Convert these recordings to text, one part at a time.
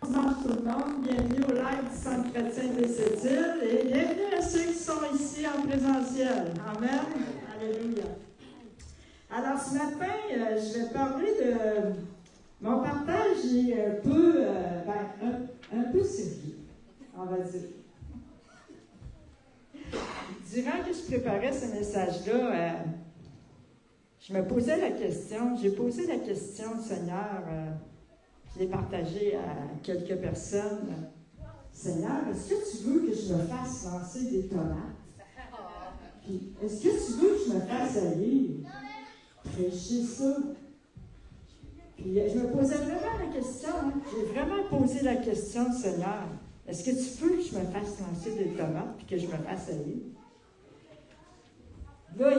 Bonjour tout le monde, bienvenue au live du Centre chrétien de Sept-Îles et bienvenue à ceux qui sont ici en présentiel. Amen. Alléluia. Alors ce matin, je vais parler de mon partage est un peu sérieux, on va dire. Durant que je préparais ce message-là, j'ai posé la question au Seigneur, je l'ai partagé à quelques personnes. Seigneur, est-ce que tu veux que je me fasse lancer des tomates? Puis, est-ce que tu veux que je me fasse aller prêcher ça? Puis, je me posais vraiment la question, j'ai vraiment posé la question, Seigneur, est-ce que tu veux que je me fasse lancer des tomates puis que je me fasse aller? Là,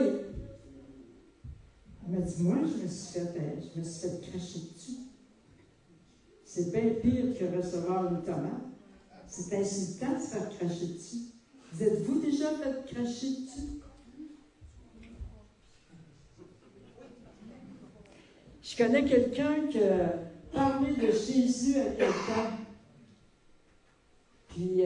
il m'a dit, moi, je me suis fait cracher dessus. C'est bien pire que recevoir une tomate. C'est insultant de se faire cracher dessus. Vous êtes-vous déjà fait cracher dessus? Je connais quelqu'un qui a parlé de Jésus à quelqu'un. Puis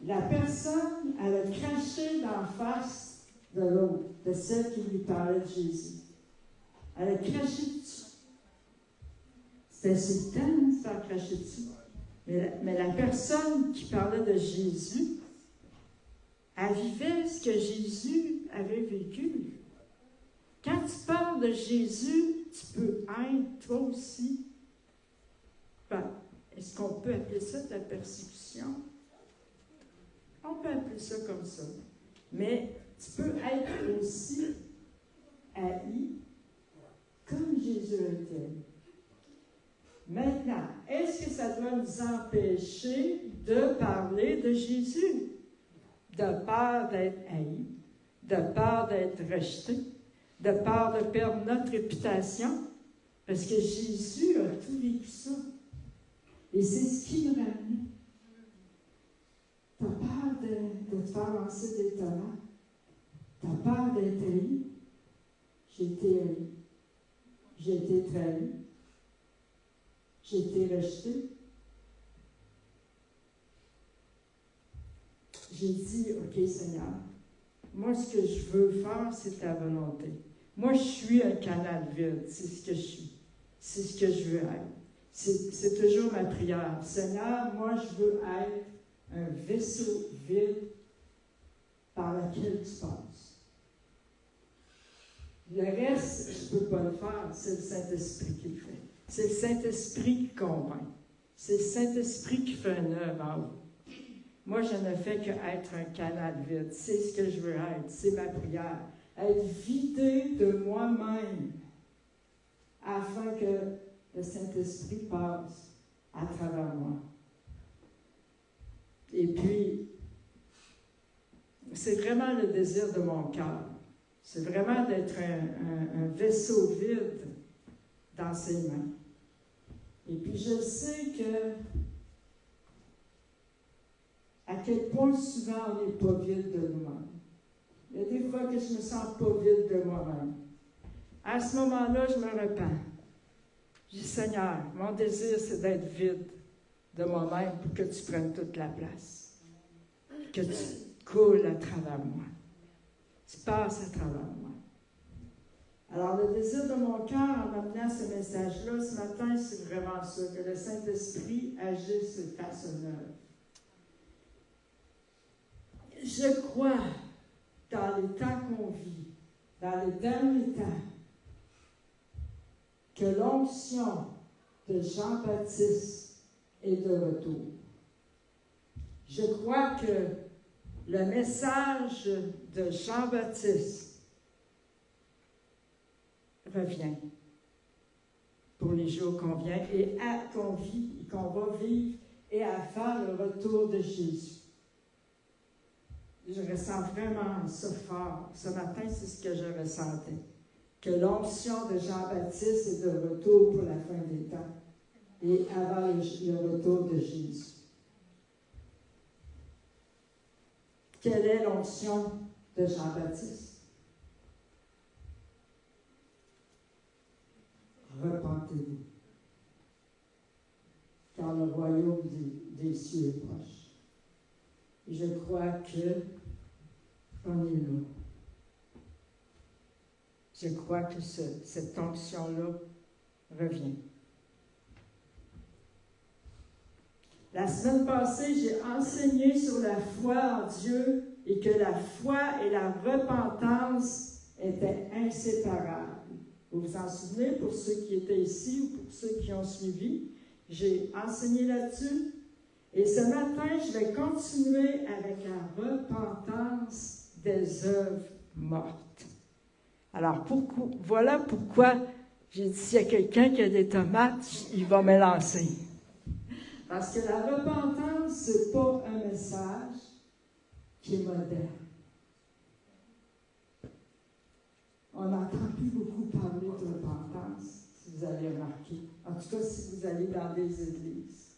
la personne, elle a craché d'en face de l'autre, de celle qui lui parlait de Jésus. Elle a craché dessus. C'est insultant de se faire cracher dessus. Mais la personne qui parlait de Jésus, elle vivait ce que Jésus avait vécu. Quand tu parles de Jésus, tu peux être, toi aussi. Est-ce qu'on peut appeler ça de la persécution? On peut appeler ça comme ça. Mais tu peux être aussi haï comme Jésus était. Maintenant, est-ce que ça doit nous empêcher de parler de Jésus? De peur d'être haï, de peur d'être rejeté, de peur de perdre notre réputation? Parce que Jésus a tout vécu ça. Et c'est ce qui me ramenait. Tu as peur de te faire lancer des tomates. Tu as peur d'être haï. J'ai été haï. J'ai été trahi. J'ai été rejetée. J'ai dit, OK, Seigneur, moi, ce que je veux faire, c'est ta volonté. Moi, je suis un canal vide. C'est ce que je suis. C'est ce que je veux être. C'est toujours ma prière. Seigneur, moi, je veux être un vaisseau vide par lequel tu passes. Le reste, je ne peux pas le faire. C'est le Saint-Esprit qui le fait. C'est le Saint-Esprit qui convainc. C'est le Saint-Esprit qui fait une œuvre en vous. Moi, je ne fais qu'être un canal vide. C'est ce que je veux être. C'est ma prière. Être vidé de moi-même afin que le Saint-Esprit passe à travers moi. Et puis, c'est vraiment le désir de mon cœur. C'est vraiment d'être un vaisseau vide dans ses mains. Et puis je sais que à quel point souvent on n'est pas vide de nous-mêmes. Il y a des fois que je me sens pas vide de moi-même. À ce moment-là, je me repens. Je dis, Seigneur, mon désir, c'est d'être vide de moi-même pour que tu prennes toute la place. Que tu coules à travers moi. Tu passes à travers moi. Alors, le désir de mon cœur en amenant ce message-là ce matin, c'est vraiment ça, que le Saint-Esprit agisse et fasse une œuvre. Je crois, dans les temps qu'on vit, dans les derniers temps, que l'onction de Jean-Baptiste est de retour. Je crois que le message de Jean-Baptiste revient pour les jours qu'on vient et qu'on vit et qu'on va vivre et à faire le retour de Jésus. Je ressens vraiment ça fort. Ce matin, c'est ce que je ressentais. Que l'onction de Jean-Baptiste est de retour pour la fin des temps et avant le retour de Jésus. Quelle est l'onction de Jean-Baptiste? Repentez-vous. car le royaume des cieux est proche. Et je crois qu'on est là. Je crois que cette onction-là revient. La semaine passée, j'ai enseigné sur la foi en Dieu et que la foi et la repentance étaient inséparables. Vous vous en souvenez, pour ceux qui étaient ici ou pour ceux qui ont suivi, j'ai enseigné là-dessus. Et ce matin, je vais continuer avec la repentance des œuvres mortes. Alors, voilà pourquoi j'ai dit, s'il y a quelqu'un qui a des tomates, il va me lancer. Parce que la repentance, ce n'est pas un message qui est moderne. On n'entend plus beaucoup parler de repentance, si vous avez remarqué. En tout cas, si vous allez dans des églises.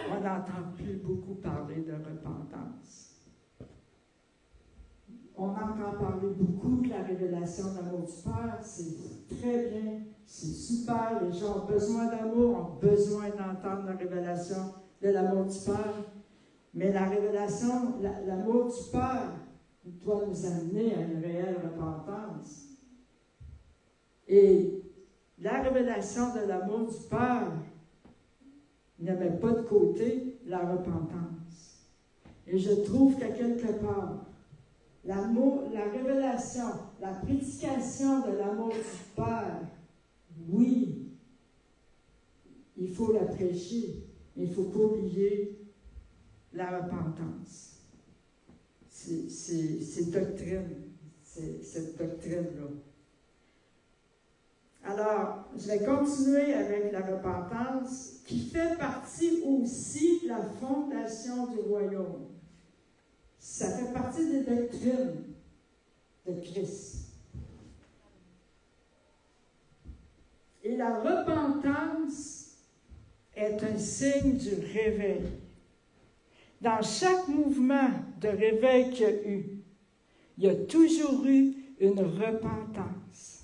On n'entend plus beaucoup parler de repentance. On entend parler beaucoup de la révélation de l'amour du Père. C'est très bien, c'est super. Les gens ont besoin d'amour, ont besoin d'entendre la révélation de l'amour du Père. Mais la révélation, l'amour du Père doit nous amener à une réelle repentance. Et la révélation de l'amour du Père ne met pas de côté la repentance. Et je trouve qu'à quelque part, l'amour, la révélation, la prédication de l'amour du Père, oui, il faut la prêcher, mais il ne faut pas oublier la repentance. C'est doctrine, c'est cette doctrine-là. Alors, je vais continuer avec la repentance qui fait partie aussi de la fondation du royaume. Ça fait partie des doctrines de Christ. Et la repentance est un signe du réveil. Dans chaque mouvement de réveil qu'il y a eu, il y a toujours eu une repentance.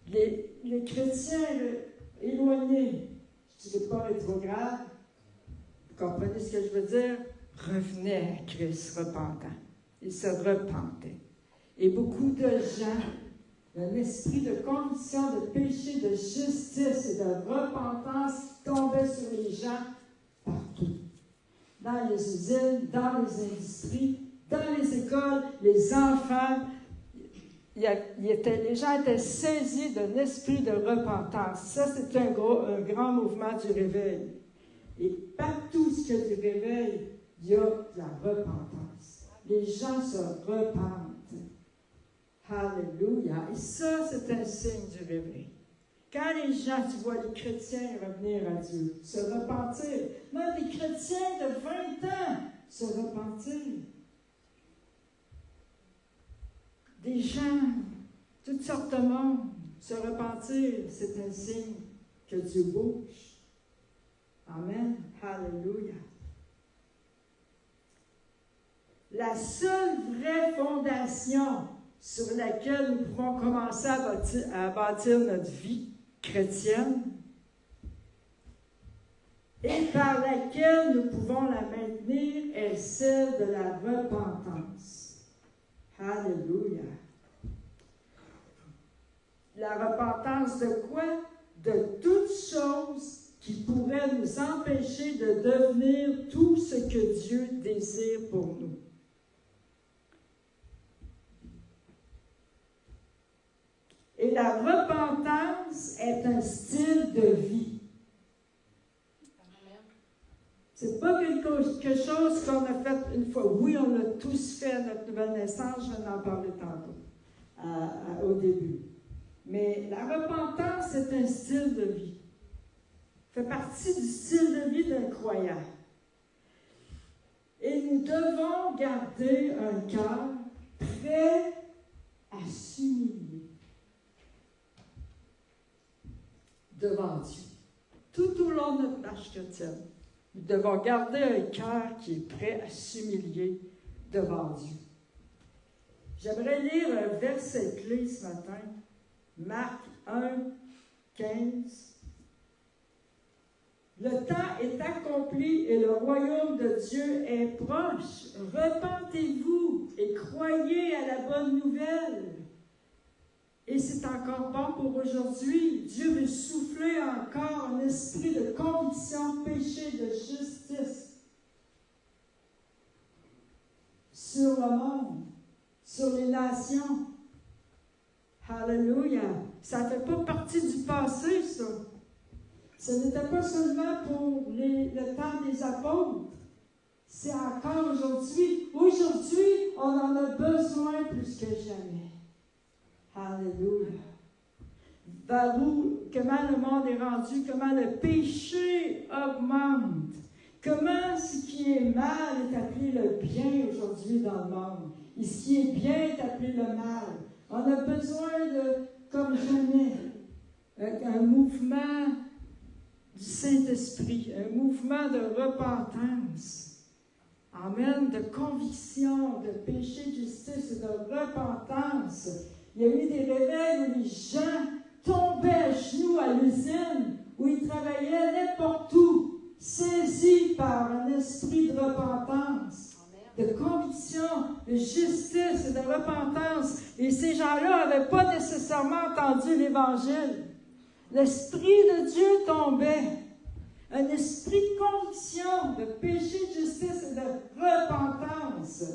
Les chrétiens éloignés, je ne dirais pas rétrogrades, vous comprenez ce que je veux dire? Revenaient à Christ repentant. Ils se repentaient. Et beaucoup de gens, un esprit de conviction, de péché, de justice et de repentance tombait sur les gens partout. Dans les usines, dans les industries, dans les écoles, les enfants. Les gens étaient saisis d'un esprit de repentance. Ça, c'est un grand mouvement du réveil. Et partout où il y a du réveil, il y a de la repentance. Les gens se repentent. Alléluia. Et ça, c'est un signe du réveil. Quand les gens, tu vois les chrétiens revenir à Dieu, se repentir, même les chrétiens de 20 ans se repentir. Des gens, toutes sortes de monde, se repentir, c'est un signe que Dieu bouge. Amen. Alléluia. La seule vraie fondation sur laquelle nous pouvons commencer à bâtir notre vie chrétienne et par laquelle nous pouvons la maintenir est celle de la repentance. Alléluia. La repentance de quoi? De toutes choses qui pourraient nous empêcher de devenir tout ce que Dieu désire pour nous. Et la repentance est un style de vie. C'est pas quelque chose qu'on a fait une fois. Oui, on l'a tous fait à notre nouvelle naissance, je vais en parler tantôt, au début. Mais la repentance, c'est un style de vie. Ça fait partie du style de vie d'un croyant. Et nous devons garder un cœur prêt à s'humilier devant Dieu. Tout au long de notre marche chrétienne. Nous devons garder un cœur qui est prêt à s'humilier devant Dieu. J'aimerais lire un verset clé ce matin, Marc 1, 15. Le temps est accompli et le royaume de Dieu est proche. Repentez-vous et croyez à la bonne nouvelle. Et c'est encore bon pour aujourd'hui. Dieu veut souffler encore un esprit de conviction, de péché, de justice sur le monde, sur les nations. Alléluia. Ça ne fait pas partie du passé, ça. Ce n'était pas seulement pour le temps des apôtres. C'est encore aujourd'hui. Aujourd'hui, on en a besoin plus que jamais. Alléluia. Comment le monde est rendu, comment le péché augmente, comment ce qui est mal est appelé le bien aujourd'hui dans le monde, et ce qui est bien est appelé le mal. On a besoin de, comme jamais, un mouvement du Saint-Esprit, un mouvement de repentance. Amen, de conviction, de péché, de justice et de repentance. Il y a eu des réveils où les gens tombaient à genoux à l'usine, où ils travaillaient n'importe où, saisis par un esprit de repentance, de conviction, de justice et de repentance. Et ces gens-là n'avaient pas nécessairement entendu l'Évangile. L'Esprit de Dieu tombait. Un esprit de conviction, de péché, de justice et de repentance.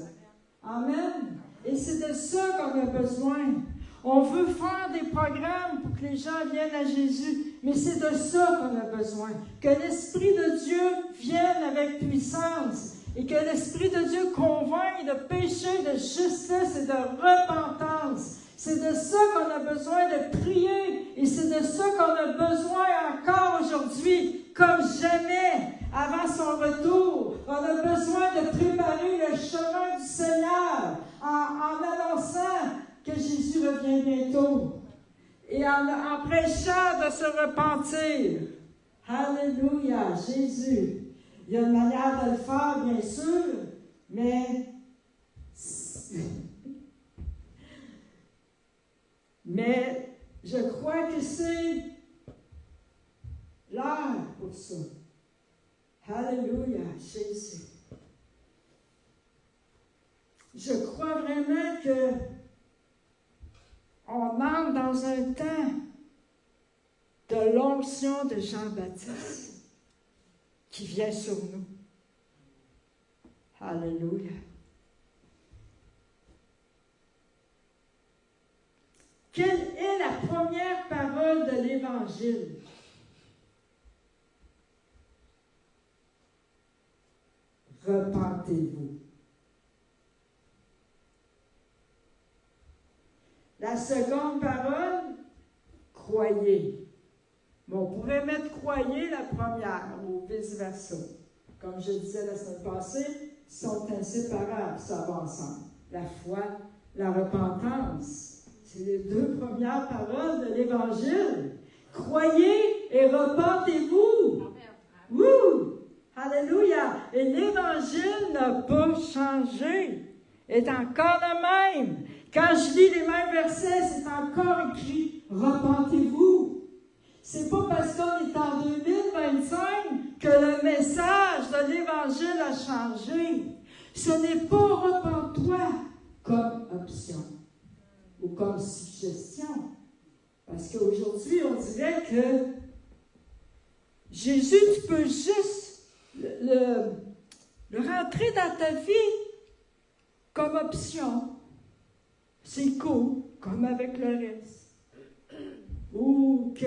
Amen. Et c'est de ça qu'on a besoin. On veut faire des programmes pour que les gens viennent à Jésus, mais c'est de ça qu'on a besoin. Que l'Esprit de Dieu vienne avec puissance et que l'Esprit de Dieu convainc de péché, de justice et de repentance. C'est de ça qu'on a besoin de prier et c'est de ça qu'on a besoin encore aujourd'hui, comme jamais avant son retour. On a besoin de préparer le chemin du Seigneur en annonçant que Jésus revient bientôt et en prêchant de se repentir. Alléluia, Jésus. Il y a une manière de le faire, bien sûr, mais je crois que c'est l'heure pour ça. Alléluia, Jésus. Je crois vraiment que on entre dans un temps de l'onction de Jean-Baptiste qui vient sur nous. Alléluia. Quelle est la première parole de l'Évangile? Repentez-vous. La seconde parole, croyez. Mais on pourrait mettre croyez la première ou vice-versa. Comme je disais la semaine passée, ils sont inséparables, ça va ensemble. La foi, la repentance. C'est les deux premières paroles de l'Évangile. Croyez et repentez-vous. Wouh! Alléluia! Et l'Évangile n'a pas changé. Est encore le même. Quand je lis les mêmes versets, c'est encore écrit « Repentez-vous ». C'est pas parce qu'on est en 2025 que le message de l'Évangile a changé. Ce n'est pas « repens-toi » comme option ou comme suggestion. Parce qu'aujourd'hui, on dirait que Jésus, tu peux juste le rentrer dans ta vie comme option. C'est cool, comme avec le reste. Ou que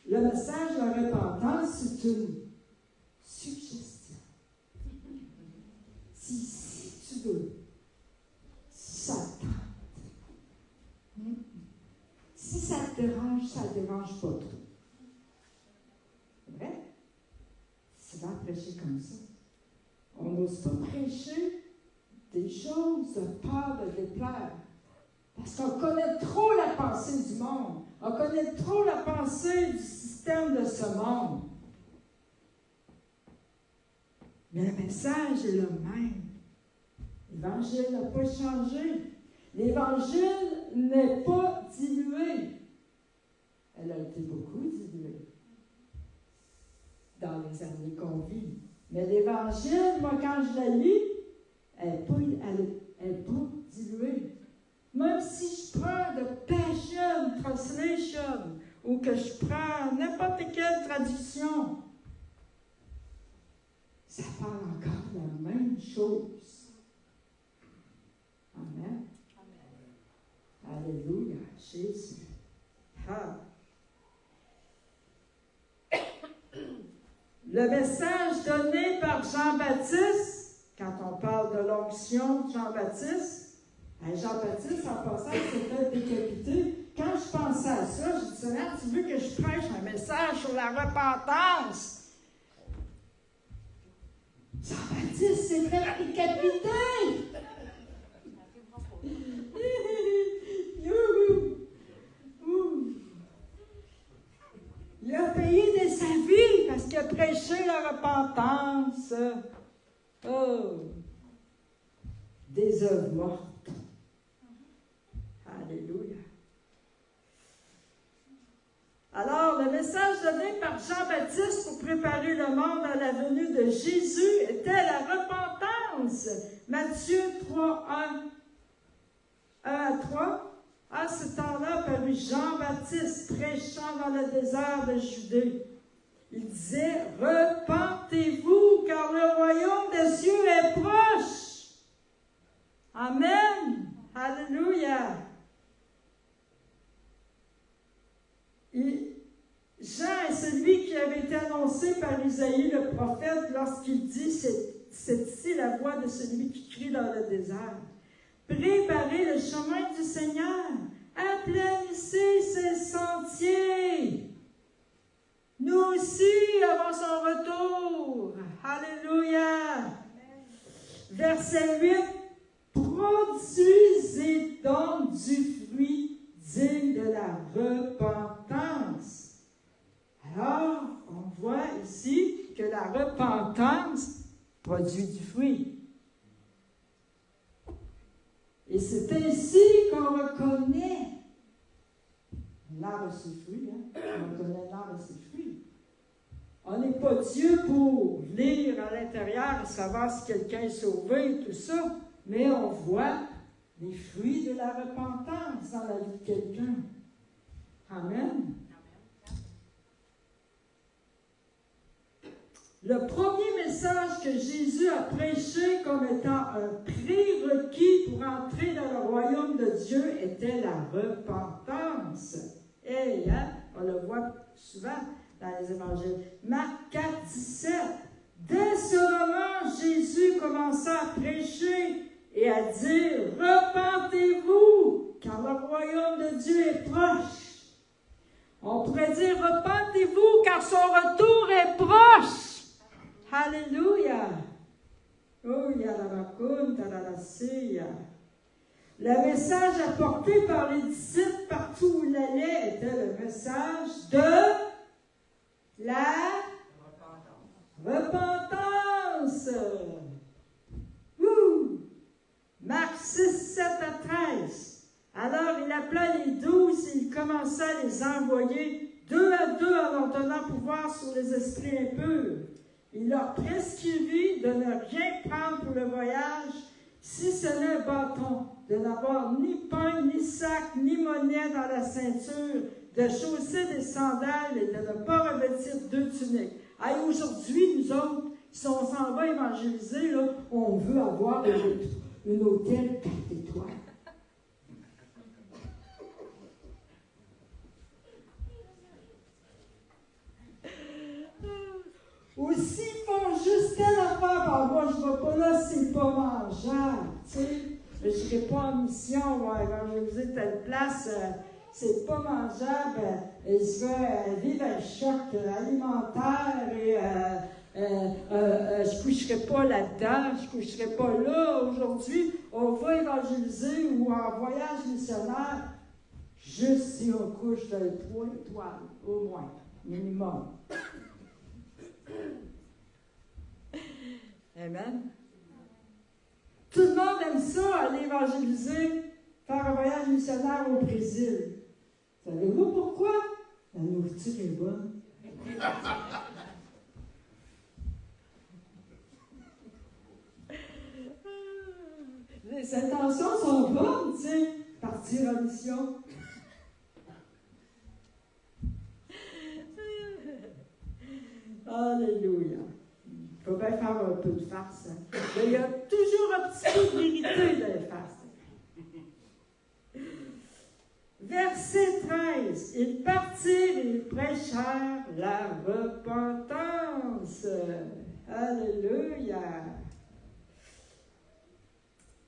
le message de la repentance, c'est une suggestion. Si tu veux, si ça te tente, si ça te dérange, ça ne te dérange pas trop. C'est vrai? C'est souvent prêcher comme ça. On n'ose pas prêcher des choses de peur de déplaire. Parce qu'on connaît trop la pensée du monde. On connaît trop la pensée du système de ce monde. Mais le message est le même. L'Évangile n'a pas changé. L'Évangile n'est pas dilué. Elle a été beaucoup diluée dans les années qu'on vit. Mais l'Évangile, moi, quand je la lis, elle n'est pas diluée. Même si je prends de Passion Translation ou que je prends n'importe quelle traduction, ça parle encore de la même chose. Amen. Amen. Alléluia, Jésus. Ah. Le message donné par Jean-Baptiste, quand on parle de l'onction de Jean-Baptiste, Jean-Baptiste, en passant, s'était décapité. Quand je pensais à ça, j'ai dit, Seigneur, tu veux que je prêche un message sur la repentance? Jean-Baptiste s'est fait décapiter! Il a payé de sa vie parce qu'il a prêché la repentance. Oh! Des œuvres mortes. Alléluia. Alors, le message donné par Jean-Baptiste pour préparer le monde à la venue de Jésus était la repentance. Matthieu 3, 1 à 3. À ce temps-là, parut Jean-Baptiste prêchant dans le désert de Judée. Il disait, « Repentez-vous, car le royaume des cieux est proche. » Amen. Alléluia. Jean est celui qui avait été annoncé par Isaïe le prophète lorsqu'il dit, c'est ici la voix de celui qui crie dans le désert. Préparez le chemin du Seigneur, aplanissez ses sentiers. Nous aussi avant son retour. Alléluia. Verset 8. Produisez donc du fruit digne de la repentance. Alors, on voit ici que la repentance produit du fruit. Et c'est ainsi qu'on reconnaît l'arbre et ses fruits. On reconnaît l'arbre et ses fruits. On n'est pas Dieu pour lire à l'intérieur et savoir si quelqu'un est sauvé et tout ça, mais on voit les fruits de la repentance dans la vie de quelqu'un. Amen. Le premier message que Jésus a prêché comme étant un prérequis pour entrer dans le royaume de Dieu était la repentance. Et on le voit souvent dans les évangiles. Marc 4, 17. Dès ce moment, Jésus commença à prêcher et à dire, « Repentez-vous, car le royaume de Dieu est proche. » On pourrait dire, « Repentez-vous, car son retour est proche. » Alléluia. Oh, le message apporté par les disciples partout où il allait était le message de la repentance. Marc 6, 7 à 13. Alors il appela les 12 et il commença à les envoyer 2 à 2 en leur donnant pouvoir sur les esprits impurs. Il leur prescrivit de ne rien prendre pour le voyage, si ce n'est un bâton, de n'avoir ni pain, ni sac, ni monnaie dans la ceinture, de chausser des sandales et de ne pas revêtir 2 tuniques. Hey, aujourd'hui, nous autres, si on s'en va évangéliser, là, on veut avoir un hôtel 4 étoiles. Ou s'ils font juste telle affaire, moi je ne vais pas là, c'est pas mangeable. Tu sais, je ne serai pas en mission, moi, évangéliser telle place, c'est pas mangeable. Je vais vivre un choc alimentaire et je ne coucherai pas là-dedans, je ne coucherai pas là. Aujourd'hui, on va évangéliser ou en voyage missionnaire, juste si on couche dans les 3 étoiles, au moins, minimum. Amen. Tout le monde aime ça, aller évangéliser, faire un voyage missionnaire au Brésil. Savez-vous pourquoi? La nourriture est bonne. les intentions sont bonnes, tu sais, partir en mission. Alléluia. Il faut bien faire un peu de farce. Hein. Mais il y a toujours un petit peu de vérité dans les farces. Verset 13. Ils partirent et ils prêchèrent la repentance. Alléluia.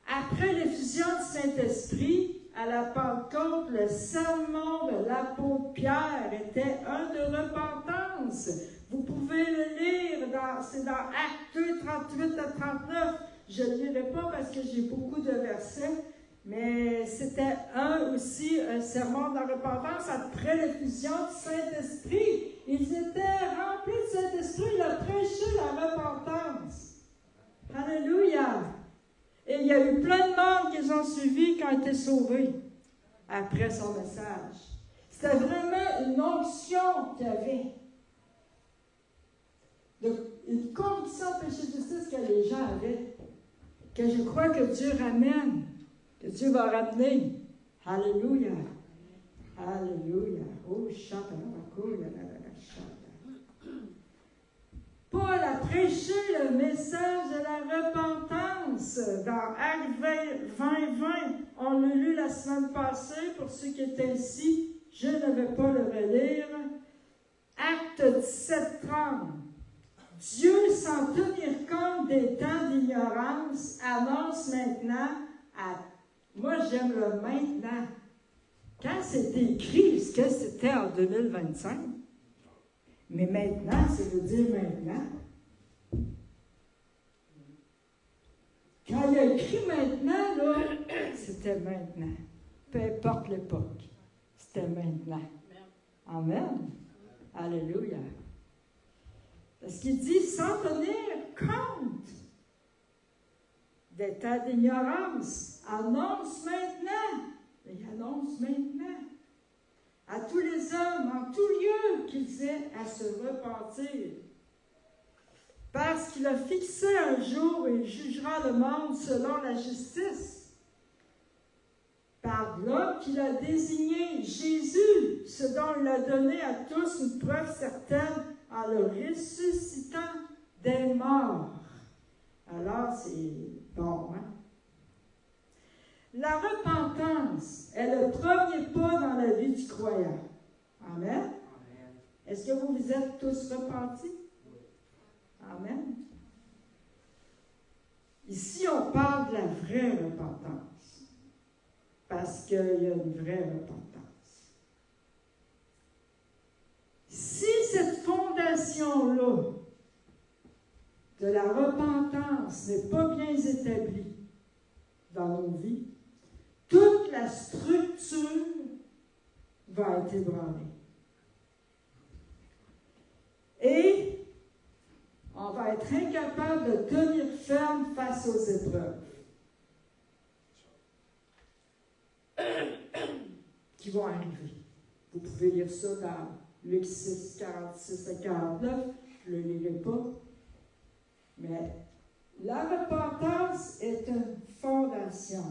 Après l'effusion du Saint-Esprit, à la Pentecôte, le sermon de l'apôtre Pierre était un de repentance. Vous pouvez le lire, c'est dans Actes 2, 38 à 39. Je ne le lirai pas parce que j'ai beaucoup de versets, mais c'était un sermon de la repentance après l'effusion du Saint-Esprit. Ils étaient remplis du Saint-Esprit, ils ont prêché la repentance. Alléluia! Et il y a eu plein de monde qui les ont suivis, qui ont été sauvés après son message. C'était vraiment une onction qu'il y avait. Une conviction de péché de justice que les gens avaient, que je crois que Dieu ramène, que Dieu va ramener. Alléluia. Alléluia. Oh, chata, Paul a prêché le message de la repentance dans Actes 20, on l'a lu la semaine passée, pour ceux qui étaient ici, je ne vais pas le relire. Acte 17:30. Dieu, sans tenir compte des temps d'ignorance, annonce maintenant moi j'aime le maintenant. Quand c'était écrit, est-ce que c'était en 2025? Mais maintenant, ça veut dire maintenant. Quand il a écrit maintenant, là, c'était maintenant. Peu importe l'époque, c'était maintenant. Amen. Alléluia. Parce qu'il dit, sans tenir compte des temps d'ignorance, annonce maintenant. Il annonce maintenant à tous les hommes, en tout lieu, qu'ils aient à se repentir. Parce qu'il a fixé un jour où il jugera le monde selon la justice. Par l'homme qu'il a désigné, Jésus, ce dont il a donné à tous une preuve certaine en le ressuscitant des morts. Alors, c'est bon, hein? La repentance est le premier pas dans la vie du croyant. Amen. Amen. Est-ce que vous êtes tous repentis? Oui. Amen. Ici, on parle de la vraie repentance. Parce qu'il y a une vraie repentance. Si cette fondation-là de la repentance n'est pas bien établie dans nos vies, toute la structure va être ébranlée. Et on va être incapable de tenir ferme face aux épreuves qui vont arriver. Vous pouvez lire ça dans Luc 6, 46 à 49. Je ne le lirai pas. Mais la repentance est une fondation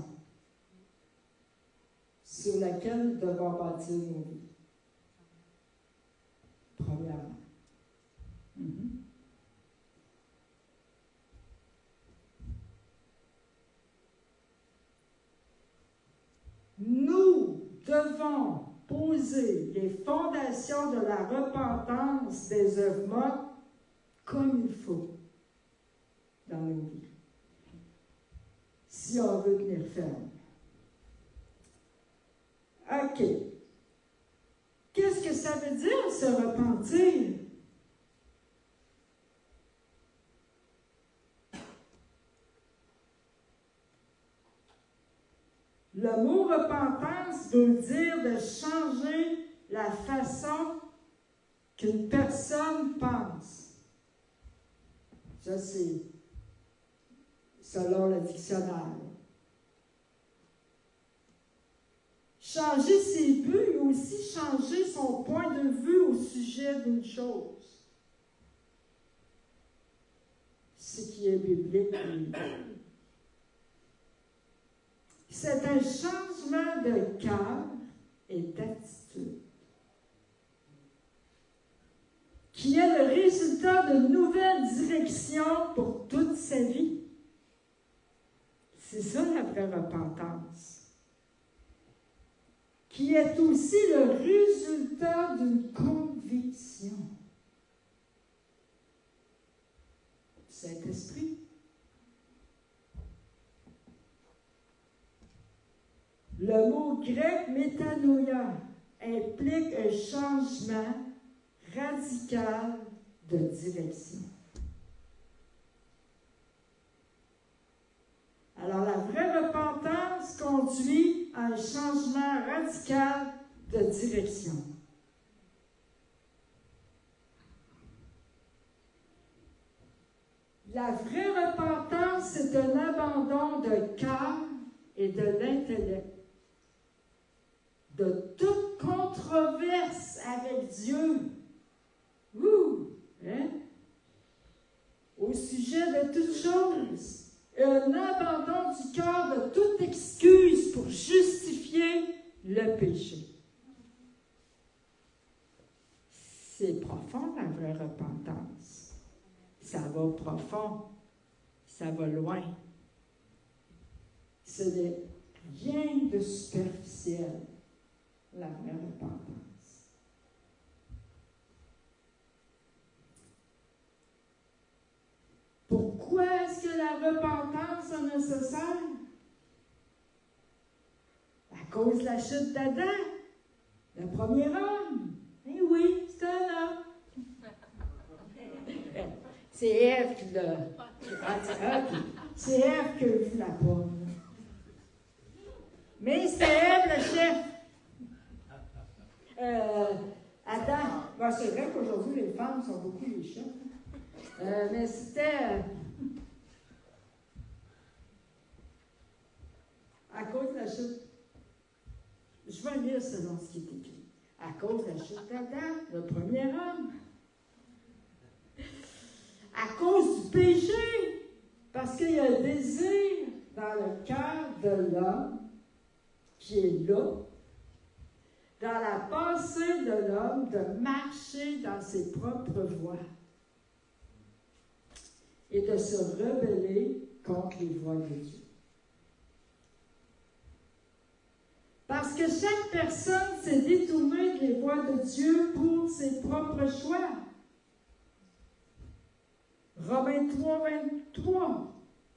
sur laquelle nous devons bâtir nos vies. Premièrement. Nous devons poser les fondations de la repentance des œuvres mortes comme il faut dans nos vies, si on veut tenir ferme. OK. Qu'est-ce que ça veut dire, se repentir? Le mot repentance veut dire de changer la façon qu'une personne pense. Ça, c'est selon le dictionnaire. Changer ses buts et aussi changer son point de vue au sujet d'une chose. Ce qui est biblique. C'est un changement de cœur et d'attitude qui est le résultat d'une nouvelle direction pour toute sa vie. C'est ça la vraie repentance, qui est aussi le résultat d'une conviction. Saint-Esprit. Le mot grec métanoïa implique un changement radical de direction. Alors, la vraie repentance conduit à un changement radical de direction. La vraie repentance, c'est un abandon de cœur et de l'intellect, de toute controverse avec Dieu. Hein? Au sujet de toutes choses. Un abandon du cœur de toute excuse pour justifier le péché. C'est profond, la vraie repentance. Ça va profond, ça va loin. Ce n'est rien de superficiel, la vraie repentance. Pourquoi est-ce que la repentance est nécessaire? À cause de la chute d'Adam, le premier homme. Eh oui, c'est un homme. C'est Ève qui l'a. C'est Ève qui a vu la pomme. Mais c'est Ève le chef. Adam. Bon, c'est vrai qu'aujourd'hui, les femmes sont beaucoup les chefs. Mais c'était à cause de la chute. Je vais lire selon ce qui est écrit. À cause de la chute d'Adam, le premier homme. À cause du péché, parce qu'il y a un désir dans le cœur de l'homme qui est là, dans la pensée de l'homme, de marcher dans ses propres voies et de se rebeller contre les voies de Dieu. Parce que chaque personne s'est détournée des voies de Dieu pour ses propres choix. Romains 3, 23.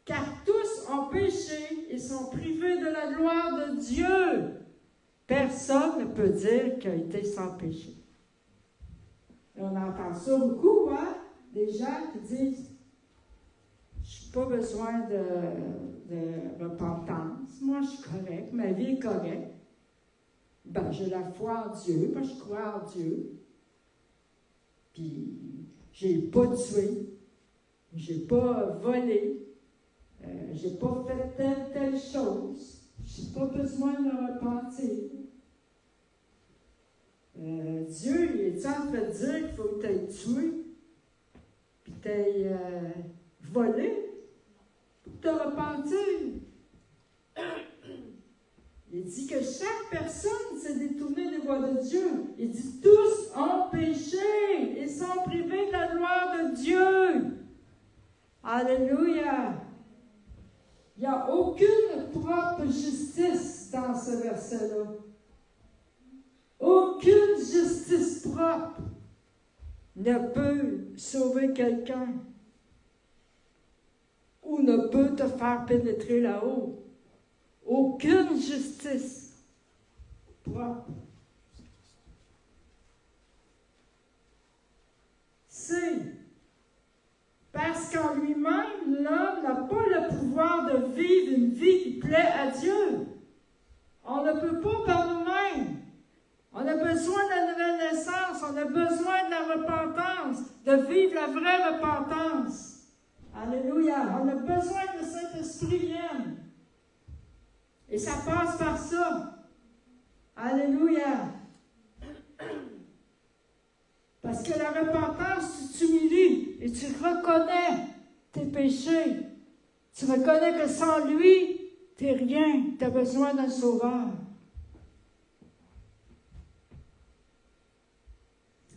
Car tous ont péché et sont privés de la gloire de Dieu. Personne ne peut dire qu'il a été sans péché. Et on entend ça beaucoup, hein? Des gens qui disent je n'ai pas besoin de repentance. Moi, je suis correct. Ma vie est correcte. Ben, j'ai la foi en Dieu. Ben, je crois en Dieu. Puis, j'ai pas tué. J'ai pas volé. J'ai pas fait telle chose. J'ai pas besoin de me repentir. Dieu, il est en train de dire qu'il faut que tu aies tué. Puis tu aies volé pour te repentir. Il dit que chaque personne s'est détournée des voies de Dieu. Il dit tous ont péché et sont privés de la gloire de Dieu. Alléluia. Il n'y a aucune propre justice dans ce verset-là. Aucune justice propre ne peut sauver quelqu'un ou ne peut te faire pénétrer là-haut. Aucune justice propre. C'est parce qu'en lui-même, l'homme n'a pas le pouvoir de vivre une vie qui plaît à Dieu. On ne peut pas par nous-mêmes. On a besoin de la nouvelle naissance, on a besoin de la repentance, de vivre la vraie repentance. Alléluia. On a besoin que le Saint-Esprit vienne. Et ça passe par ça. Alléluia. Parce que la repentance, tu t'humilies et tu reconnais tes péchés. Tu reconnais que sans lui, T'es rien, tu as besoin d'un sauveur.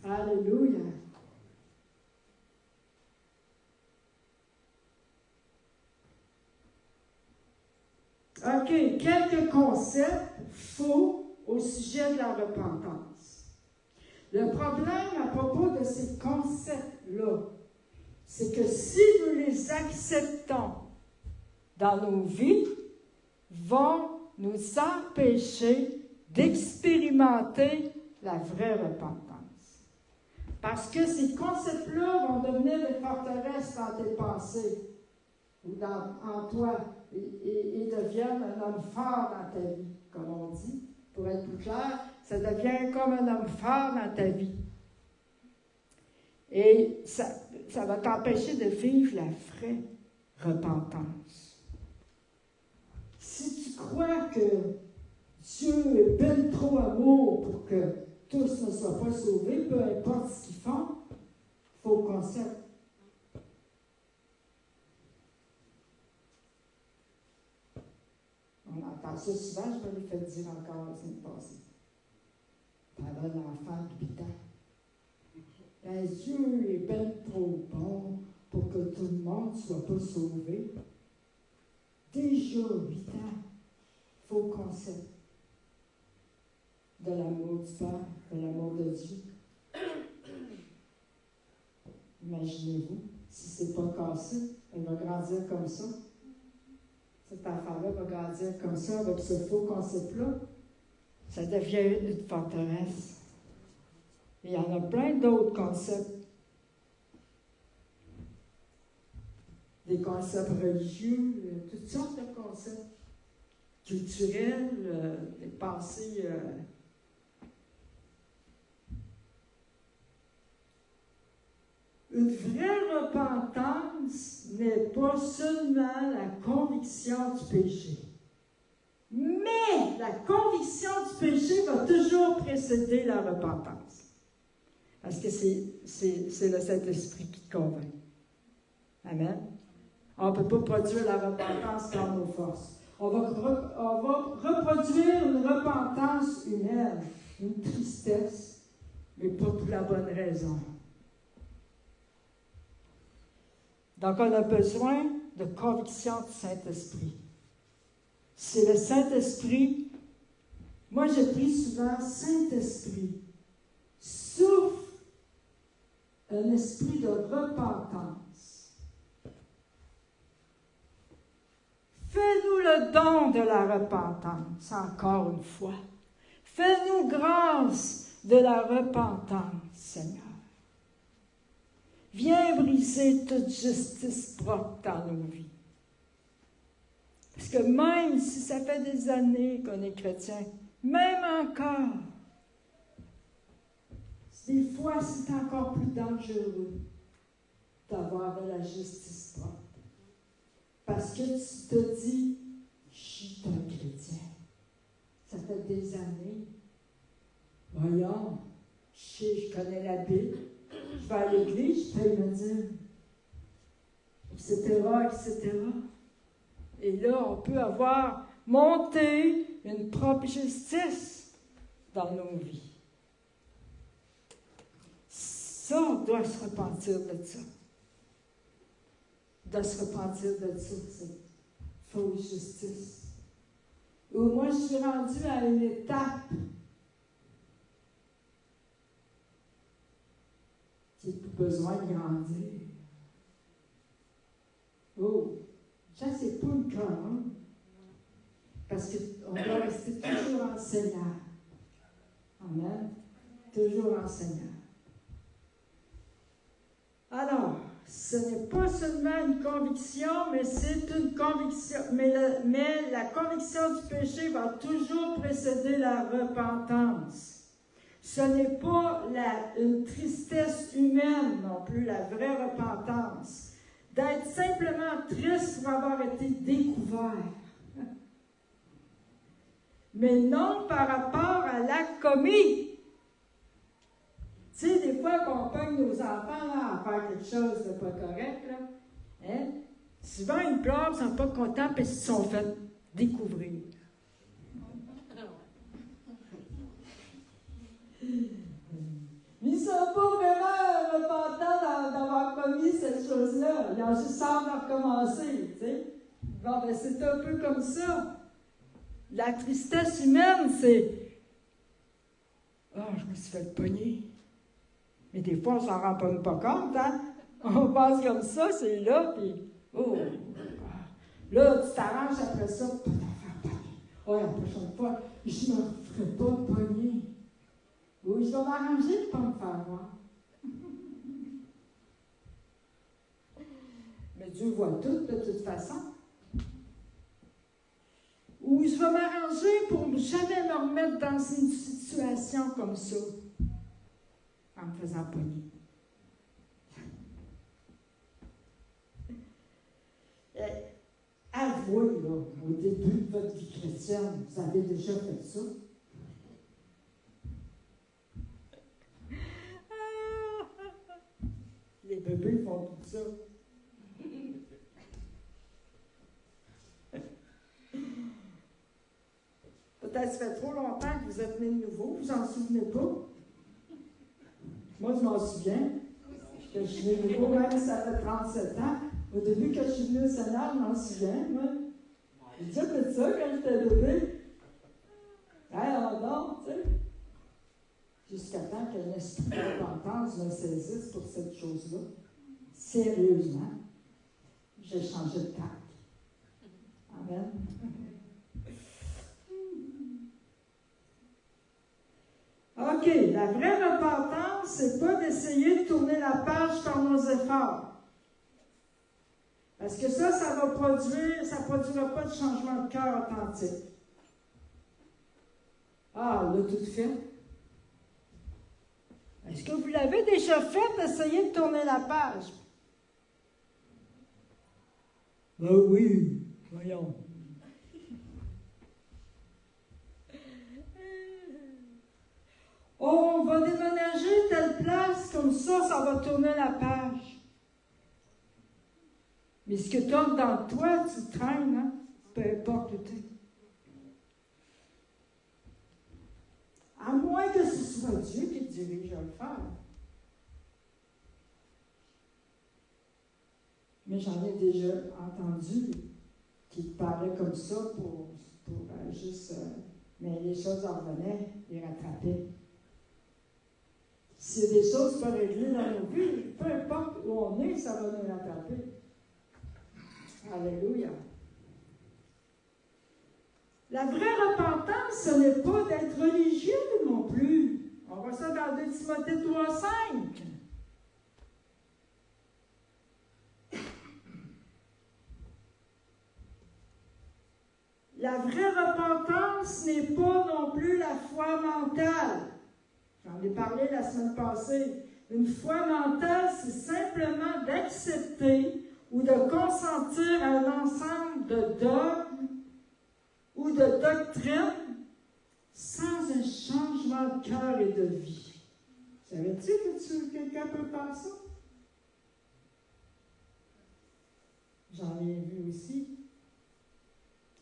Alléluia. OK, quelques concepts faux au sujet de la repentance. Le problème à propos de ces concepts-là, c'est que si nous les acceptons dans nos vies, vont nous empêcher d'expérimenter la vraie repentance. Parce que ces concepts-là vont devenir des forteresses dans tes pensées ou en toi et deviennent un homme fort dans ta vie, comme on dit. Pour être plus clair, ça devient comme un homme fort dans ta vie. Et ça va t'empêcher de vivre la vraie repentance. Si tu crois que Dieu est ben trop amour pour que tous ne soient pas sauvés, peu importe ce qu'ils font, faux concept. On entend ça souvent, je me l'ai fait dire encore la semaine passée. Pendant l'enfant de 8 ans. Dieu est ben trop bon pour que tout le monde ne soit pas sauvé. Déjà 8 ans, faux concept de l'amour du Père, de l'amour de Dieu. Imaginez-vous, si ce n'est pas cassé, elle va grandir comme ça. Cette enfant-là va grandir comme ça, avec ce faux concept-là. Ça devient une forteresse. Il y en a plein d'autres concepts. Des concepts religieux, toutes sortes de concepts. Culturels, des pensées. Une vraie repentance n'est pas seulement la conviction du péché. Mais la conviction du péché va toujours précéder la repentance. Parce que c'est le Saint-Esprit qui te convainc. Amen. On ne peut pas produire la repentance par nos forces. On va reproduire une repentance humaine, une tristesse, mais pas pour la bonne raison. Donc, on a besoin de conviction du Saint-Esprit. C'est le Saint-Esprit. Moi, je prie souvent, Saint-Esprit, souffle un esprit de repentance. Fais-nous le don de la repentance, encore une fois. Fais-nous grâce de la repentance, Seigneur. Viens briser toute justice propre dans nos vies. Parce que même si ça fait des années qu'on est chrétien, même encore, des fois c'est encore plus dangereux d'avoir de la justice propre. Parce que tu te dis, je suis un chrétien. Ça fait des années. Voyons, je connais la Bible. Je vais à l'église, je paye ma dîme, etc., etc. Et là, on peut avoir monté une propre justice dans nos vies. Ça, on doit se repentir de ça. On doit se repentir de ça, cette fausse justice. Où moi, je suis rendue à une étape qui n'a plus besoin de grandir. Oh, ça, c'est pas le cas, hein? Parce qu'on doit rester toujours enseignant. Amen. Toujours enseignant. Alors, ce n'est pas seulement une conviction, mais c'est une conviction. Mais la conviction du péché va toujours précéder la repentance. Ce n'est pas une tristesse humaine non plus, la vraie repentance. D'être simplement triste pour avoir été découvert. Mais non par rapport à l'acte commis. Tu sais, des fois qu'on pogne nos enfants là, à faire quelque chose de pas correct, là, hein? Souvent, ils pleurent, ils ne sont pas contents parce qu'ils sont faits découvrir. Mais ils ne sont pas vraiment repentants d'avoir commis cette chose-là. Ils ont juste hâte de recommencer, tu sais. Bon, ben c'est un peu comme ça. La tristesse humaine, c'est « Ah, je me suis fait pogner. » Mais des fois, on s'en rend pas compte, hein? On pense comme ça, c'est là, puis oh! Là, tu t'arranges après ça pour pas t'en faire pogner. Oh, la prochaine fois, je ne me ferai pas pogner. Oui, je vais m'arranger pour me faire voir. Mais Dieu voit tout, de toute façon. Ou je vais m'arranger pour jamais me remettre dans une situation comme ça, en me faisant pogner. Avouez, là, au début de votre vie chrétienne, vous avez déjà fait ça. Les bébés font tout ça. Peut-être ça fait trop longtemps que vous êtes né de nouveau, vous en souvenez pas. Moi, je m'en souviens. Que je suis né de nouveau, même si ça fait 37 ans. Au début, quand je suis venu au Seigneur, je m'en souviens, moi. J'ai déjà fait ça quand j'étais bébé. Alors non, tu sais. Jusqu'à temps que l'esprit de repentance me saisisse pour cette chose-là. Sérieusement. J'ai changé de tact. Amen. OK, la vraie repentance, c'est pas d'essayer de tourner la page par nos efforts. Parce que ça ne produira pas de changement de cœur authentique. Ah, on l'a tout fait. Est-ce que vous l'avez déjà fait d'essayer de tourner la page? Ben oui, voyons. Oh, on va déménager telle place, comme ça va tourner la page. Mais ce que tu as dans toi, tu traînes, hein? Peu importe où tu es. À moins que ce soit Dieu qui te dirige à le faire. Mais j'en ai déjà entendu qui te parlaient comme ça pour juste... mais les choses en revenaient, les rattrapaient. S'il y a des choses pas réglées dans nos vies, peu importe où on est, ça va nous rattraper. Alléluia. La vraie repentance, ce n'est pas d'être religieux non plus. On voit ça dans 2 Timothée 3,5. La vraie repentance n'est pas non plus la foi mentale. J'en ai parlé la semaine passée. Une foi mentale, c'est simplement d'accepter ou de consentir à un ensemble de dogmes ou de doctrines sans un changement de cœur et de vie. Savais-tu que quelqu'un peut faire ça? J'en ai vu aussi.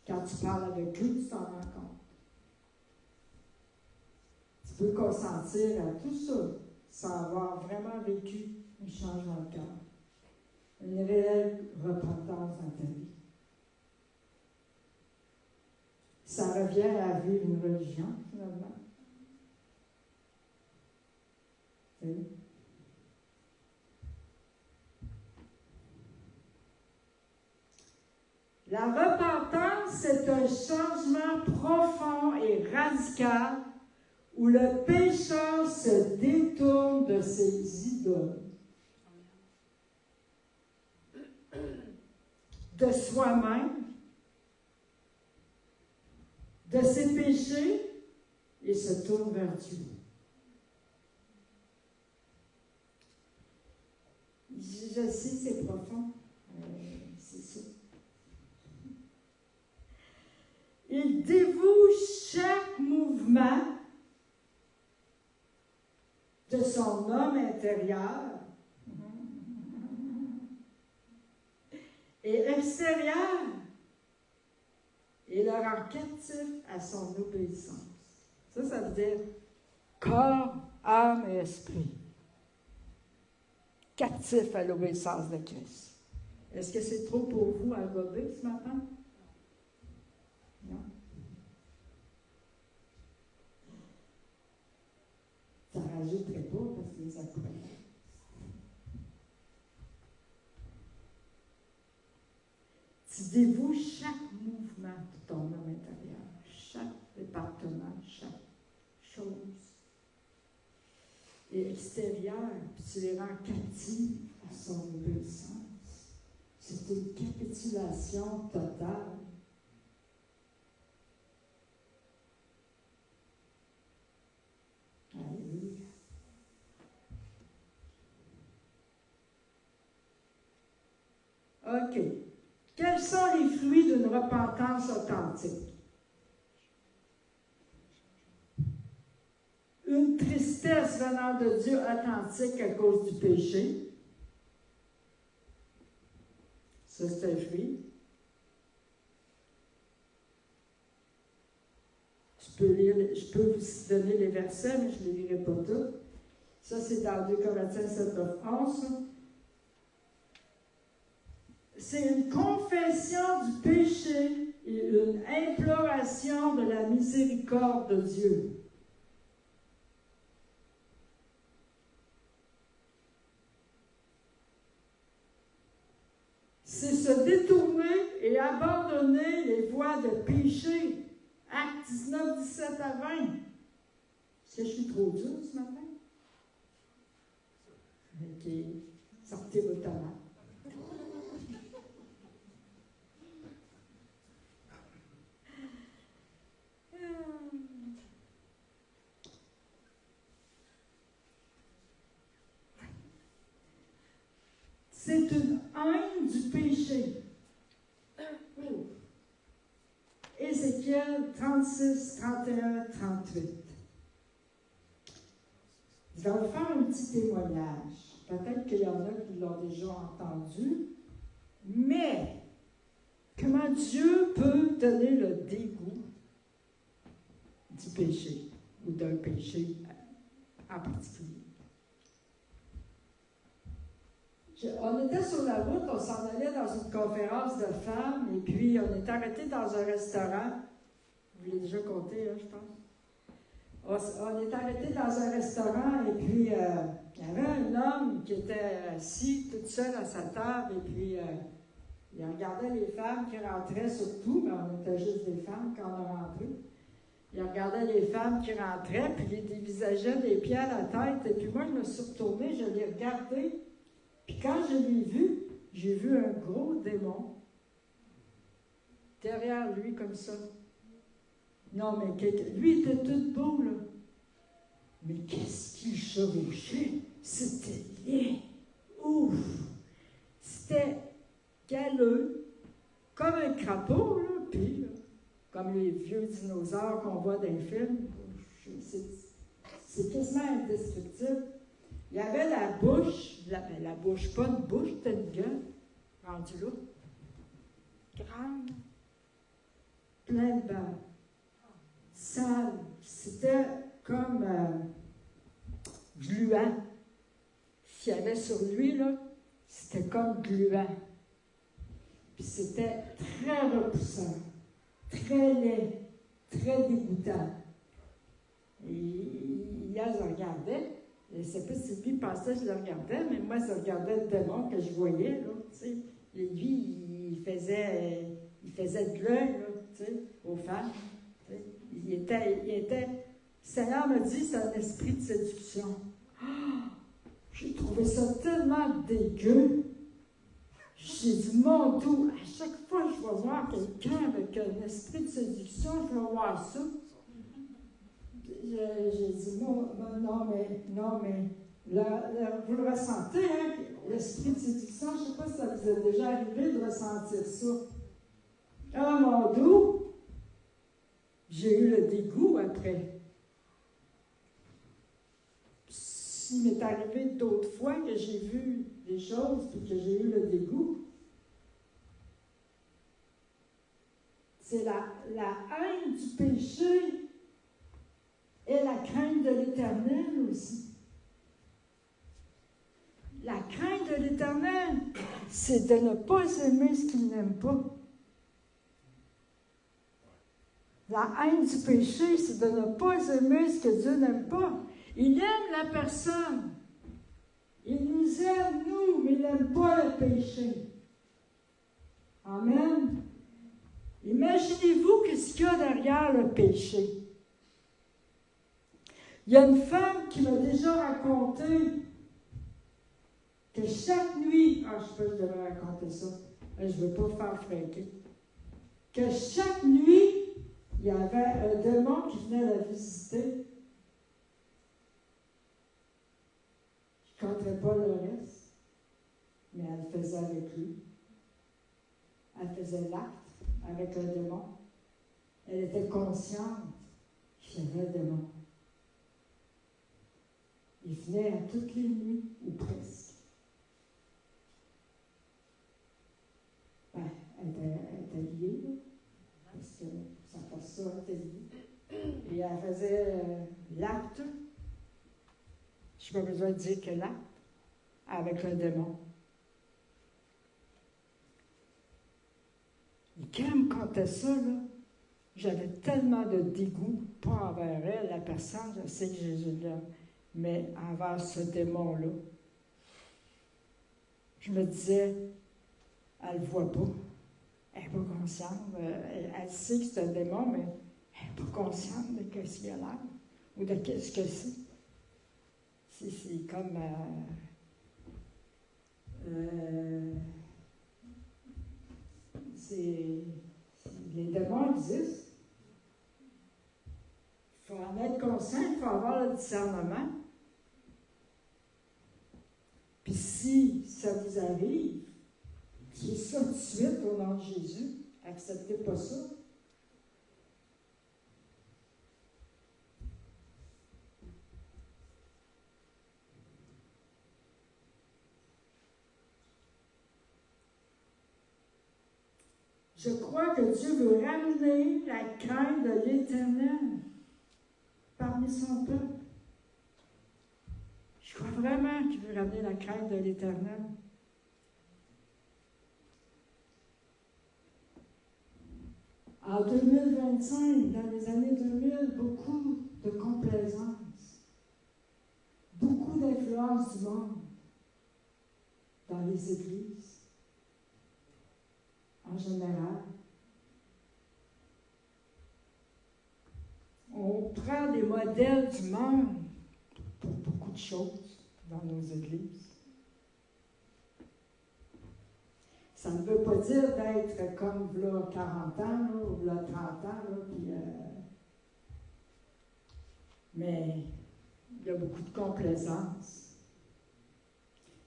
Quand tu parles avec eux, tu t'en rends compte. Tu peux consentir à tout ça sans avoir vraiment vécu un changement de cœur. Une réelle repentance dans ta vie. Ça revient à vivre une religion, finalement. Oui. La repentance, c'est un changement profond et radical où le pécheur se détourne de ses idoles, de soi-même, de ses péchés et se tourne vers Dieu. Je sais, c'est profond. C'est ça. Il dévoue chaque mouvement de son homme intérieur et extérieur. Et rend captif à son obéissance. Ça veut dire corps, âme et esprit. Captif à l'obéissance de Christ. Est-ce que c'est trop pour vous à gober ce matin? Non. Ça ne rajouterait pas parce que les apprenants. Tu dévoues chaque mouvement de ton homme intérieur, chaque département, chaque chose et extérieure, puis tu les rends captifs à son obéissance. C'est une capitulation totale. Alléluia. OK. Quels sont les fruits d'une repentance authentique? Une tristesse venant de Dieu authentique à cause du péché. Ça, c'est un fruit. Je peux vous donner les versets, mais je ne les lirai pas tous. Ça, c'est dans 2 Corinthiens 7, 9, 11. C'est une confession du péché et une imploration de la miséricorde de Dieu. C'est se détourner et abandonner les voies de péché. Actes 19, 17 à 20. Est-ce que je suis trop dure ce matin? OK. Sortez vos tomates. C'est une haine du péché. Ézéchiel 36, 31, 38. Je vais vous faire un petit témoignage. Peut-être qu'il y en a qui l'ont déjà entendu, mais comment Dieu peut donner le dégoût du péché ou d'un péché en particulier. On était sur la route, on s'en allait dans une conférence de femmes, et puis on est arrêté dans un restaurant. Vous l'avez déjà compté, hein, je pense. On est arrêté dans un restaurant, et puis il y avait un homme qui était assis tout seul à sa table, et puis il regardait les femmes qui rentraient surtout, mais on était juste des femmes quand on est rentré. Il regardait les femmes qui rentraient, puis il dévisageait des pieds à la tête, et puis moi je me suis retournée, je l'ai regardé. Puis quand je l'ai vu, j'ai vu un gros démon derrière lui comme ça. Non, mais lui était tout beau, là. Mais qu'est-ce qu'il chevauchait? C'était laid. Ouf! C'était galeux, comme un crapaud, là, puis comme les vieux dinosaures qu'on voit dans les films. C'est quasiment indestructible. Il y avait la bouche, la bouche, pas une bouche, c'était une gueule, rendue là, grande, plein de barbe, sale. C'était comme gluant. S'il y avait sur lui, là, c'était comme gluant. Puis c'était très repoussant, très laid, très dégoûtant. Et hier, je regardais. Je ne sais pas si lui pensait que je le regardais, mais moi, je regardais le démon que je voyais, là, tu sais. Et lui, il faisait de l'œil, là, tu sais, aux femmes. Tu sais. Il était, le Seigneur me dit, c'est un esprit de séduction. Oh, j'ai trouvé ça tellement dégueu. J'ai dit, mon Dieu, à chaque fois que je vais voir quelqu'un avec un esprit de séduction, je vais voir ça. J'ai dit, non, mais vous le ressentez, hein, l'esprit de séduction, je ne sais pas si ça vous est déjà arrivé de ressentir ça. Ah, mon Dieu, j'ai eu le dégoût après. S'il m'est arrivé d'autres fois que j'ai vu des choses et que j'ai eu le dégoût, C'est la haine du péché et la crainte de l'Éternel aussi. La crainte de l'Éternel, c'est de ne pas aimer ce qu'il n'aime pas. La haine du péché, c'est de ne pas aimer ce que Dieu n'aime pas. Il aime la personne. Il nous aime, nous, mais il n'aime pas le péché. Amen. Imaginez-vous qu'est-ce qu'il y a derrière le péché. Il y a une femme qui m'a déjà raconté que chaque nuit, je sais pas si je devrais raconter ça, je ne veux pas faire fréquer, que chaque nuit, il y avait un démon qui venait la visiter. Je ne compterai pas le reste, mais elle faisait avec lui. Elle faisait l'acte avec un démon. Elle était consciente qu'il y avait un démon. Il venait à toutes les nuits, ou presque. Elle était liée, là, parce que sa posture était liée. Et elle faisait l'acte, je n'ai pas besoin de dire que l'acte, avec le démon. Et quand elle me contait ça, là, j'avais tellement de dégoût, pas envers elle, la personne, je sais que Jésus l'aime, mais envers ce démon-là. Je me disais, elle ne voit pas. Elle n'est pas consciente. Elle sait que c'est un démon, mais elle n'est pas consciente de ce qu'il a l'air ou de ce que c'est. C'est comme... les démons existent. Il faut en être conscient, il faut avoir le discernement. Puis si ça vous arrive, dites ça tout de suite au nom de Jésus. Acceptez pas ça. Je crois que Dieu veut ramener la crainte de l'Éternel parmi son peuple. Je crois vraiment qu'il veut ramener la crainte de l'Éternel. En 2025, dans les années 2000, beaucoup de complaisance, beaucoup d'influence du monde dans les églises, en général. On prend des modèles du monde pour beaucoup de choses dans nos églises. Ça ne veut pas dire d'être comme là, 40 ans là, ou là, 30 ans, là, puis, mais il y a beaucoup de complaisance.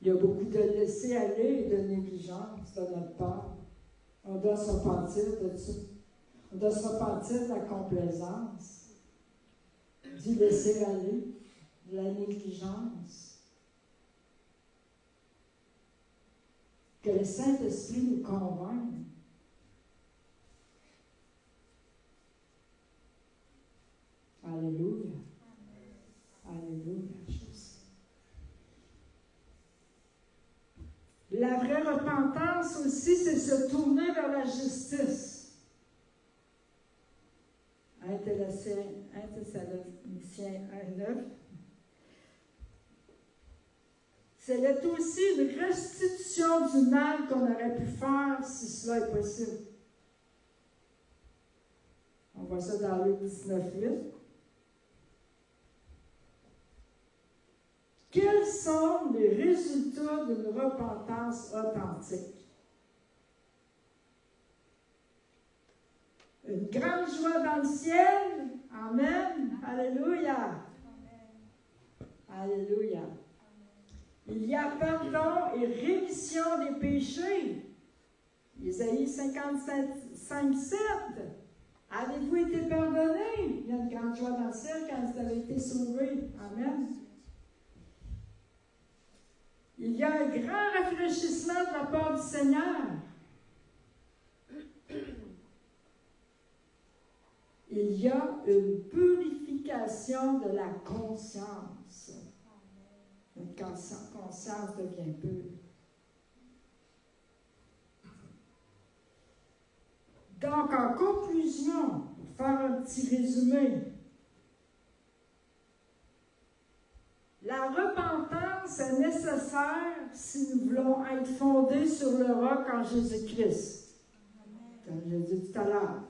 Il y a beaucoup de laisser-aller et de négligence de notre part. On doit se repentir de ça. On doit se repentir de la complaisance, du laisser-aller, de la négligence. Que le Saint-Esprit nous convainque. Alléluia. Alléluia. La vraie repentance aussi, c'est se tourner vers la justice. 1 Thessaloniciens 1:9. C'est aussi une restitution du mal qu'on aurait pu faire si cela est possible. On voit ça dans Luc 19:8. Quels sont les résultats d'une repentance authentique? Une grande joie dans le ciel. Amen. Alléluia. Alléluia. Il y a pardon et rémission des péchés. Isaïe 55:7. Avez-vous été pardonné? Il y a une grande joie dans le ciel quand vous avez été sauvés. Amen. Il y a un grand rafraîchissement de la part du Seigneur. il y a une purification de la conscience. Notre conscience devient pure. Donc, en conclusion, pour faire un petit résumé, la repentance est nécessaire si nous voulons être fondés sur le roc en Jésus-Christ. Comme je l'ai dit tout à l'heure.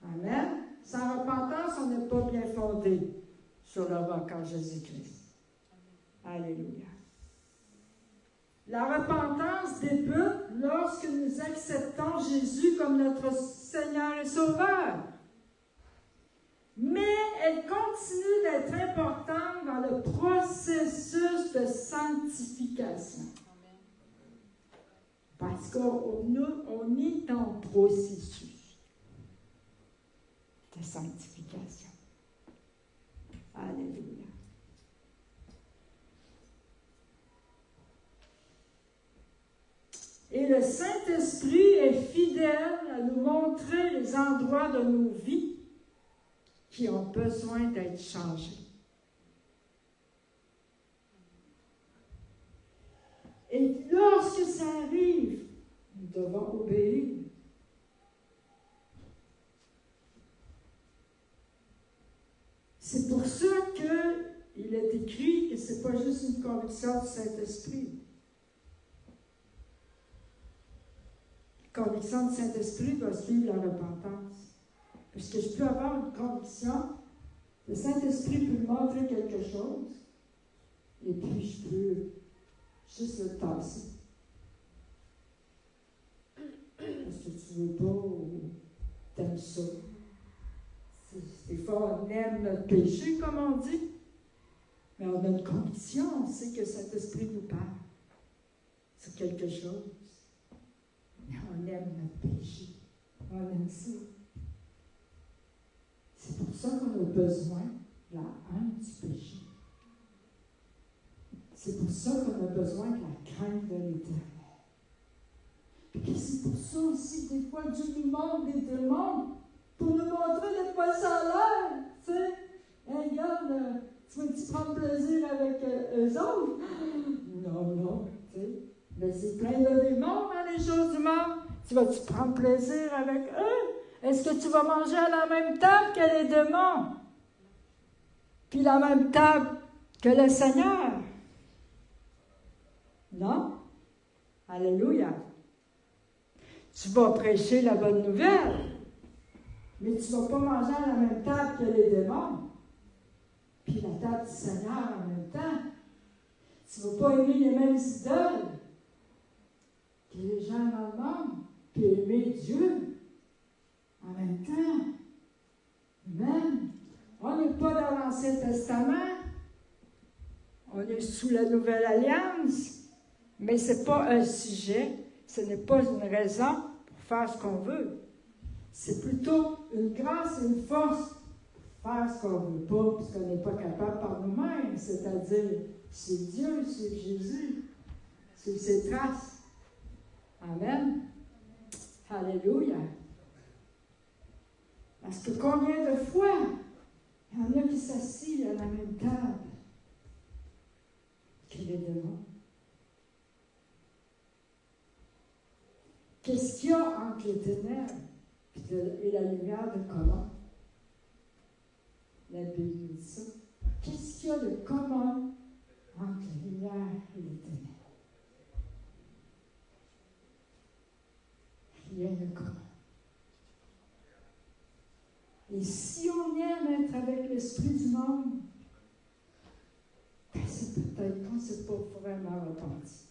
Amen. Sans repentance, on n'est pas bien fondé sur le roc en Jésus-Christ. Alléluia. La repentance débute lorsque nous acceptons Jésus comme notre Seigneur et Sauveur. Mais elle continue d'être importante dans le processus de sanctification. Parce qu'on est en processus de sanctification. Alléluia. Et le Saint-Esprit est fidèle à nous montrer les endroits de nos vies qui ont besoin d'être changés. Et lorsque ça arrive, nous devons obéir. C'est pour ça qu'il est écrit que ce n'est pas juste une conviction du Saint-Esprit. La conviction du Saint-Esprit doit suivre la repentance. Parce que je peux avoir une conviction, le Saint-Esprit peut me montrer quelque chose, et puis je peux juste le tasser. Parce que tu ne veux pas ou t'aimes ça. Des fois, on aime notre péché, comme on dit, mais on a une conviction, on sait que le Saint-Esprit nous parle sur quelque chose. Mais on aime notre péché. On aime ça. C'est pour ça qu'on a besoin de la haine du péché. C'est pour ça qu'on a besoin de la crainte de l'Éternel. Et c'est pour ça aussi, des fois, Dieu nous montre des démons pour nous montrer de quoi ça a l'air. Tu sais, hey, regarde, tu veux-tu prendre plaisir avec eux autres? Non, tu sais. Mais c'est plein de démons dans les choses du monde. Tu vas-tu prendre plaisir avec eux? Est-ce que tu vas manger à la même table que les démons? Puis la même table que le Seigneur? Non? Alléluia. Tu vas prêcher la bonne nouvelle, mais tu ne vas pas manger à la même table que les démons. Puis la table du Seigneur en même temps. Tu ne vas pas aimer les mêmes idoles que les gens dans le monde, puis aimer Dieu en même temps. Amen. On n'est pas dans l'Ancien Testament. On est sous la Nouvelle Alliance. Mais ce n'est pas un sujet, ce n'est pas une raison pour faire ce qu'on veut. C'est plutôt une grâce et une force pour faire ce qu'on ne veut pas, parce qu'on n'est pas capable par nous-mêmes, c'est-à-dire suivre Dieu, suivre Jésus, suivre ses traces. Amen. Alléluia. Parce que combien de fois, il y en a qui s'assient à la même table que les démons. Qu'est-ce qu'il y a entre les ténèbres et la lumière de commun? La Bible dit ça. Qu'est-ce qu'il y a de commun entre la lumière et les ténèbres? Rien de commun. Et si on aime être avec l'esprit du monde, ben c'est peut-être qu'on ne s'est pas vraiment repenti.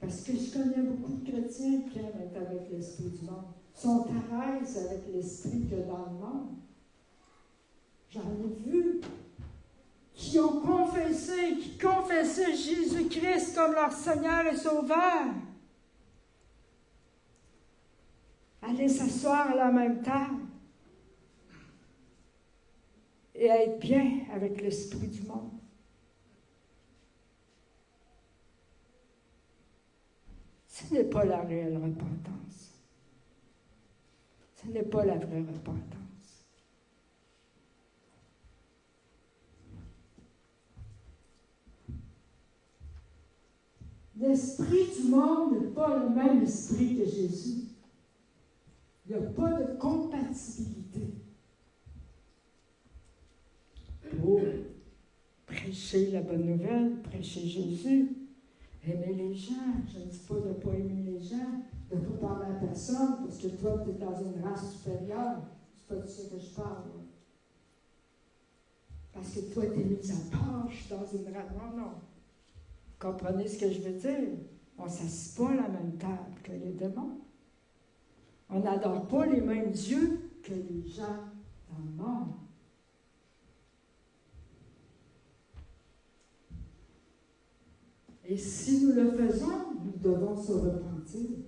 Parce que je connais beaucoup de chrétiens qui aiment être avec l'esprit du monde. Ils sont à l'aise avec l'esprit que dans le monde. J'en ai vu qui ont confessé, qui confessaient Jésus-Christ comme leur Seigneur et Sauveur. Aller s'asseoir à la même table et être bien avec l'esprit du monde. Ce n'est pas la réelle repentance. Ce n'est pas la vraie repentance. L'esprit du monde n'est pas le même esprit que Jésus. Il n'y a pas de compatibilité. Pour prêcher la bonne nouvelle, prêcher Jésus, aimer les gens. Je ne dis pas de ne pas aimer les gens, de ne pas parler à personne, parce que toi, tu es dans une race supérieure. C'est pas de ça que je parle. Là. Parce que toi, tu es mis à part, je suis dans une race. Non, non. Comprenez ce que je veux dire? On ne s'assied pas à la même table que les démons. On n'adore pas les mêmes dieux que les gens dans le monde. Et si nous le faisons, nous devons se repentir.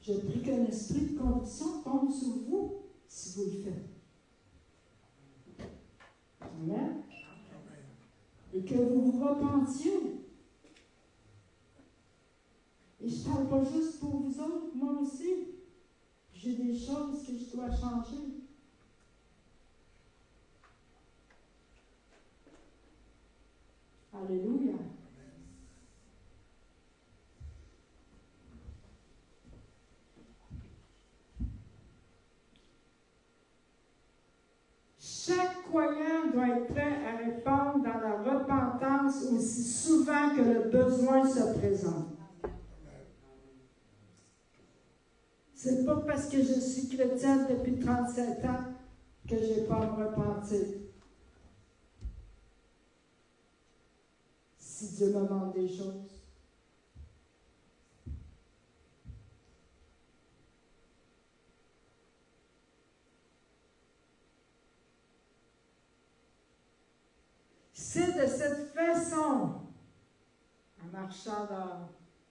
Je prie qu'un esprit de conviction tombe sur vous si vous le faites. Amen. Et que vous vous repentiez. Et je ne parle pas juste pour vous autres, moi aussi. J'ai des choses que je dois changer. Alléluia. Chaque croyant doit être prêt à répondre dans la repentance aussi souvent que le besoin se présente. C'est pas parce que je suis chrétienne depuis 37 ans que je n'ai pas à me repentir. Si Dieu me demande des choses. C'est de cette façon, en marchant dans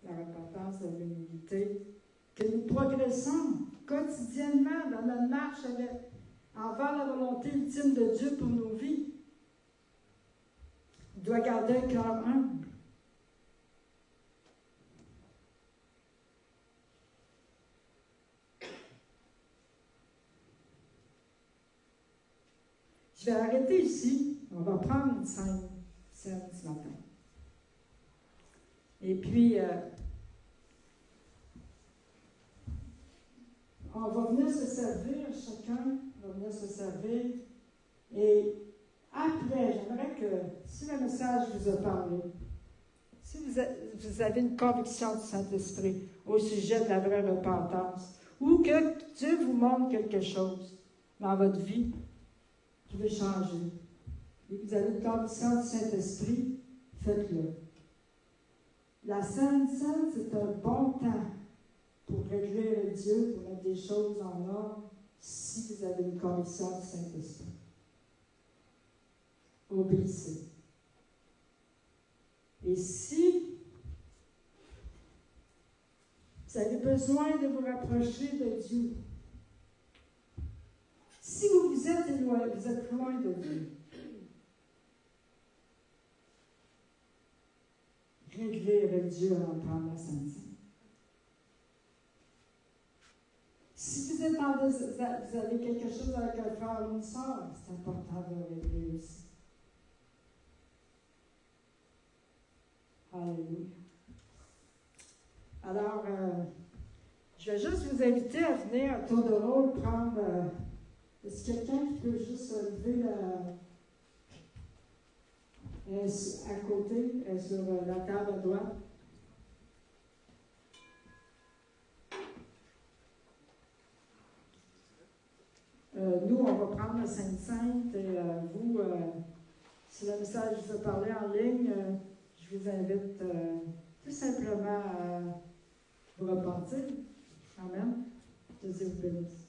la repentance de l'humilité, que nous progressons quotidiennement dans notre marche envers la volonté ultime de Dieu pour nos vies. Il doit garder un cœur humble. Je vais arrêter ici. On va prendre une scène ce matin. Et puis, on va venir se servir, chacun va venir se servir. Et après, j'aimerais que, si le message vous a parlé, si vous avez une conviction du Saint-Esprit au sujet de la vraie repentance, ou que Dieu vous montre quelque chose dans votre vie qui veut changer, et que vous avez une conviction du Saint-Esprit, faites-le. La Sainte Seine, c'est un bon temps pour régler Dieu, pour mettre des choses en ordre, si vous avez une conviction du Saint-Esprit. Obéissez. Et si vous avez besoin de vous rapprocher de Dieu, si vous êtes éloigné, vous êtes loin de Dieu, réglez avec Dieu avant de prendre la Sainte Seine. Si vous êtes vous avez quelque chose avec un frère ou une soeur, c'est important de le régler aussi. Alléluia. Alors, je vais juste vous inviter à venir à tour de rôle prendre. Est-ce quelqu'un qui peut juste lever à côté, sur la table à droite? Nous, on va prendre la Sainte-Sainte et vous, si le message vous a parlé en ligne, je vous invite tout simplement à vous repentir. Amen. Que Dieu vous bénisse.